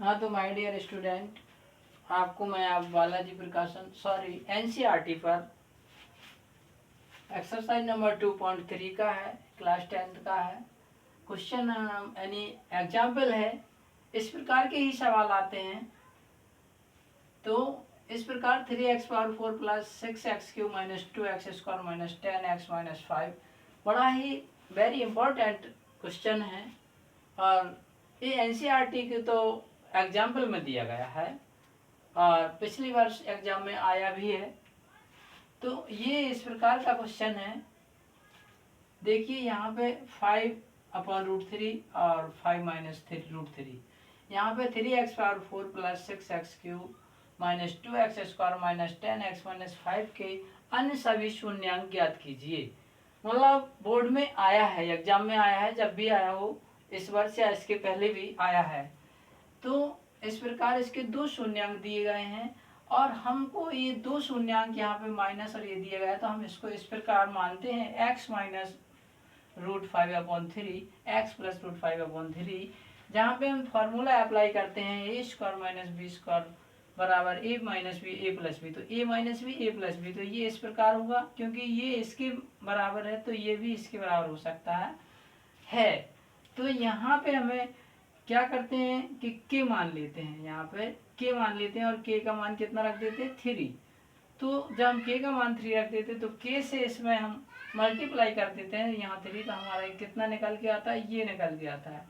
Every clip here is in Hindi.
हाँ, तो माय डियर स्टूडेंट, आपको मैं आप बालाजी प्रकाशन एनसीईआरटी पर एक्सरसाइज नंबर 2.3 का है, क्लास 10th का है। क्वेश्चन यानी एग्जाम्पल है, इस प्रकार के ही सवाल आते हैं। तो इस प्रकार 3x power 4 plus 6x Q minus 2x square minus 10x minus 5 बड़ा ही वेरी इंपॉर्टेंट क्वेश्चन है। और ये एनसीईआरटी के तो एग्जाम्पल में दिया गया है और पिछली वर्ष एग्जाम में आया भी है। तो ये इस प्रकार का क्वेश्चन है। देखिए यहाँ पे 5/√3 और 5 माइनस √3। यहाँ पे 3x power 4 plus 6x cube minus 2x square minus 10x minus 5 के अन्य सभी शून्यांक ज्ञात कीजिए। मतलब बोर्ड में आया है, एग्जाम में आया है, जब भी आया हो, इस वर्ष या इसके पहले भी आया है। तो इस प्रकार इसके दो शून्यांक दिए गए हैं और हमको ये दो शून्यांक यहाँ पे माइनस और ये दिया गया है, तो हम इसको इस प्रकार मानते हैं x माइनस √5/3 x प्लस √5/3, जहाँ पे हम फॉर्मूला अप्लाई करते हैं a square minus B square बराबर a minus B A plus B. तो a minus B A plus B, तो ये इस प्रकार होगा, क्योंकि ये इसके बराबर है तो ये भी इसके बराबर हो सकता है। तो यहाँ पे हमें क्या करते हैं कि k मान लेते हैं, यहाँ पे k मान लेते हैं और k का मान कितना रख देते हैं 3। तो जब हम k का मान 3 रख देते हैं तो k से इसमें हम मल्टीप्लाई कर देते हैं, यहाँ 3, तो हमारा कितना निकल के आता है, ये निकल के आता है।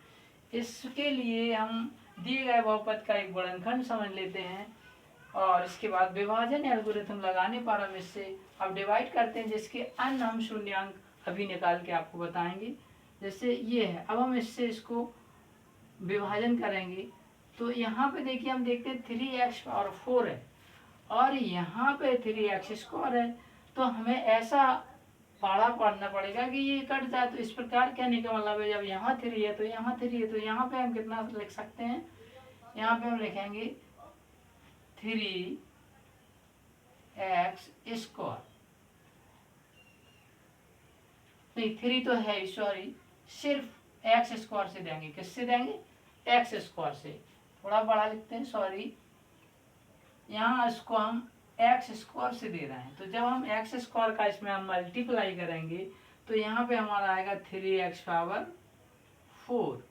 इसके लिए हम दिए गए बहुपद का एक गुणनखंड समझ लेते हैं और इसके बाद विभाजन एल्गोरिथम लगाने पर हम इससे अब डिवाइड करते हैं, जिसके अन्य हम शून्यांक अभी निकाल के आपको बताएंगे। जैसे ये है, अब हम इससे इसको विभाजन करेंगे। तो यहाँ पे देखिए, हम देखते हैं 3x पावर 4 है और यहाँ पे 3x स्क्वायर है। तो हमें ऐसा पाड़ा पढ़ना पड़ेगा कि ये कट जाए। तो इस प्रकार कहने का मतलब है, जब यहाँ 3 है तो यहाँ 3 है, तो यहाँ पे हम कितना लिख सकते हैं, यहाँ पे हम लिखेंगे 3x स्क्वायर। नहीं, 3 तो है, सॉरी, सिर्फ एक्स स्क्वायर से देंगे। किससे देंगे, एक्स स्क्वायर से। थोड़ा बड़ा लिखते हैं, सॉरी, यहाँ इसको हम एक्स स्क्वायर से दे रहे हैं। तो जब हम एक्स स्क्वायर का इसमें हम मल्टीप्लाई करेंगे तो यहाँ पे हमारा आएगा 3x पावर 4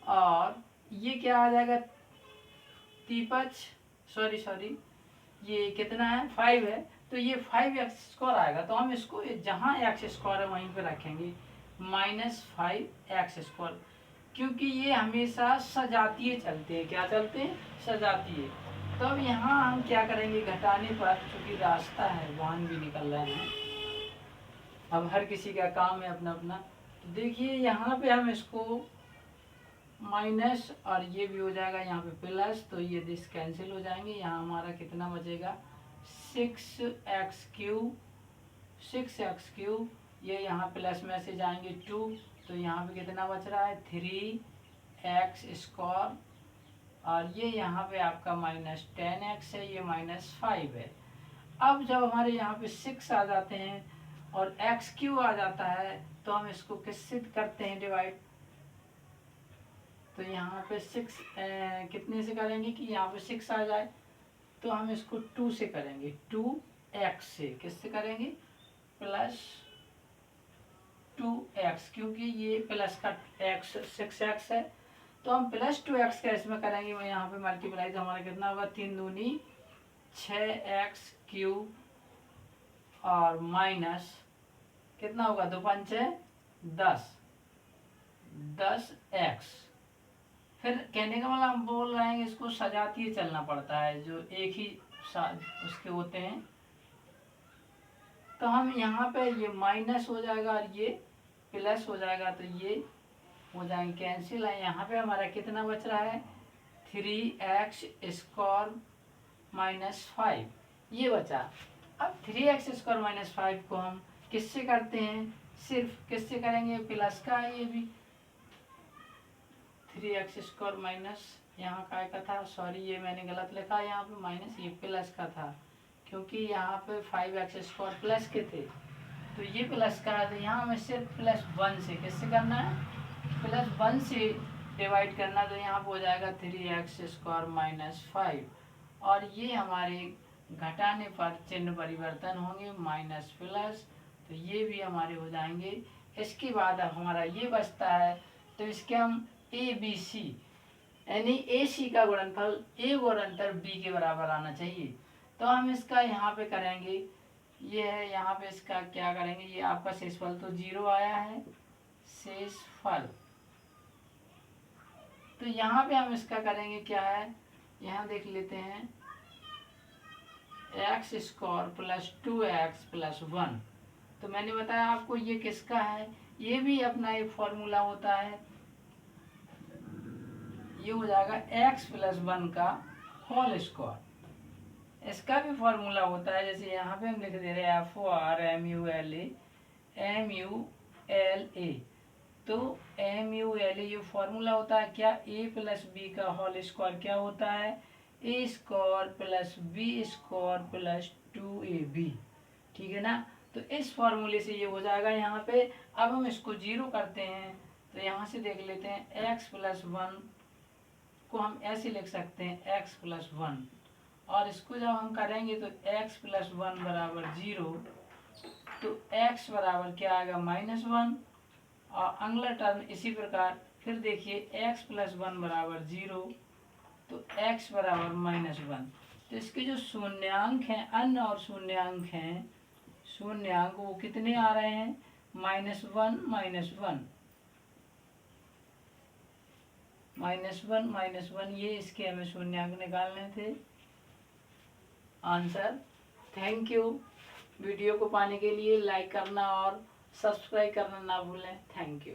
और ये क्या आ जाएगा, सॉरी, ये कितना है, 5 है, तो ये 5x स्क्वायर आएगा। तो हम इसको जहाँ एक्स स्क्वायर है वहीं पे रखेंगे, -5x स्क्वायर, क्योंकि ये हमेशा सजातीय चलते हैं। क्या चलते हैं, सजातीय। तो अब यहाँ हम क्या करेंगे, घटाने पर, चूंकि रास्ता है, वाहन भी निकल रहे हैं, अब हर किसी का काम है अपना अपना। तो देखिए यहाँ पे हम इसको माइनस और ये भी हो जाएगा यहाँ पे प्लस, तो ये दिस कैंसिल हो जाएंगे। यहाँ हमारा कितना बचेगा, 6x क्यूब, ये यहाँ प्लस में से जाएंगे 2, तो यहाँ पे कितना बच रहा है 3x स्क्वायर और ये यहाँ पे आपका -10x है, ये -5 है। अब जब हमारे यहाँ पे 6 आ जाते हैं और x क्यूब आ जाता है तो हम इसको किससे करते हैं डिवाइड, तो यहाँ पे 6 कितने से करेंगे कि यहाँ पे 6 आ जाए, तो हम इसको 2 से करेंगे, 2x से। किससे करेंगे, प्लस 2x, क्योंकि ये प्लस का x 6x है, तो हम प्लस 2x का इसमें करेंगे। मैं यहाँ पे मल्टीप्लाई, तो हमारा कितना होगा, 3 दूनी 6x क्यूब और माइनस कितना होगा, 2 पंचे 10x। फिर कहने का मतलब हम बोल रहे हैं इसको सजातीय चलना पड़ता है, जो एक ही उसके होते हैं। तो हम यहाँ पे ये माइनस हो जाएगा और ये प्लस हो जाएगा, तो ये हो जाएंगे कैंसिल है। यहाँ पे हमारा कितना बच रहा है, 3x स्क्वायर -5, ये बचा। अब 3x स्क्वायर -5 को हम किससे करते हैं, सिर्फ किससे करेंगे, प्लस का है, ये भी 3x स्क्वायर माइनस यहाँ का था, सॉरी ये मैंने गलत लिखा, यहाँ पे माइनस, ये प्लस का था, क्योंकि यहाँ पे 5x स्क्वायर प्लस के थे, तो ये प्लस का है। तो यहाँ हमें सिर्फ +1 से किससे करना है, +1 से डिवाइड करना, तो यहाँ पर हो जाएगा 3x² माइनस 5, और ये हमारे घटाने पर चिन्ह परिवर्तन होंगे माइनस प्लस, तो ये भी हमारे हो जाएंगे। इसके बाद अब हमारा ये बचता है, तो इसके हम ABC यानी AC का गुणनफल A गुणनफल B के बराबर आना चाहिए। तो हम इसका यहाँ पे करेंगे, ये है यहाँ पे इसका क्या करेंगे, ये आपका शेषफल तो 0 आया है, शेषफल, तो यहाँ पे हम इसका करेंगे क्या है, यहाँ देख लेते हैं x² प्लस 2x प्लस 1। तो मैंने बताया आपको ये किसका है, ये भी अपना एक फॉर्मूला होता है, ये हो जाएगा x प्लस 1 का होल स्क्वायर। इसका भी फॉर्मूला होता है, जैसे यहाँ पे हम लिख दे रहे हैं FORMULA, तो MULA ये फॉर्मूला होता है क्या, a प्लस बी का होल स्क्वायर क्या होता है, a² plus b² plus 2ab, ठीक है ना। तो इस फॉर्मूले से ये हो जाएगा यहाँ पे। अब हम इसको 0 करते हैं, तो यहाँ से देख लेते हैं x प्लस 1 को हम ऐसे लिख सकते हैं x प्लस 1, और इसको जब हम करेंगे तो x प्लस 1 बराबर 0, तो x बराबर क्या आएगा -1, और अगला टर्म इसी प्रकार। फिर देखिए x प्लस 1 बराबर 0, तो x बराबर -1। तो इसके जो शून्यांक हैं, अन्य और शून्यांक हैं, शून्यांक वो कितने आ रहे हैं, -1 -1, ये इसके हमें शून्यांक निकालने थे। आंसर। Thank you. वीडियो को पाने के लिए लाइक करना और सब्सक्राइब करना ना भूलें। Thank you.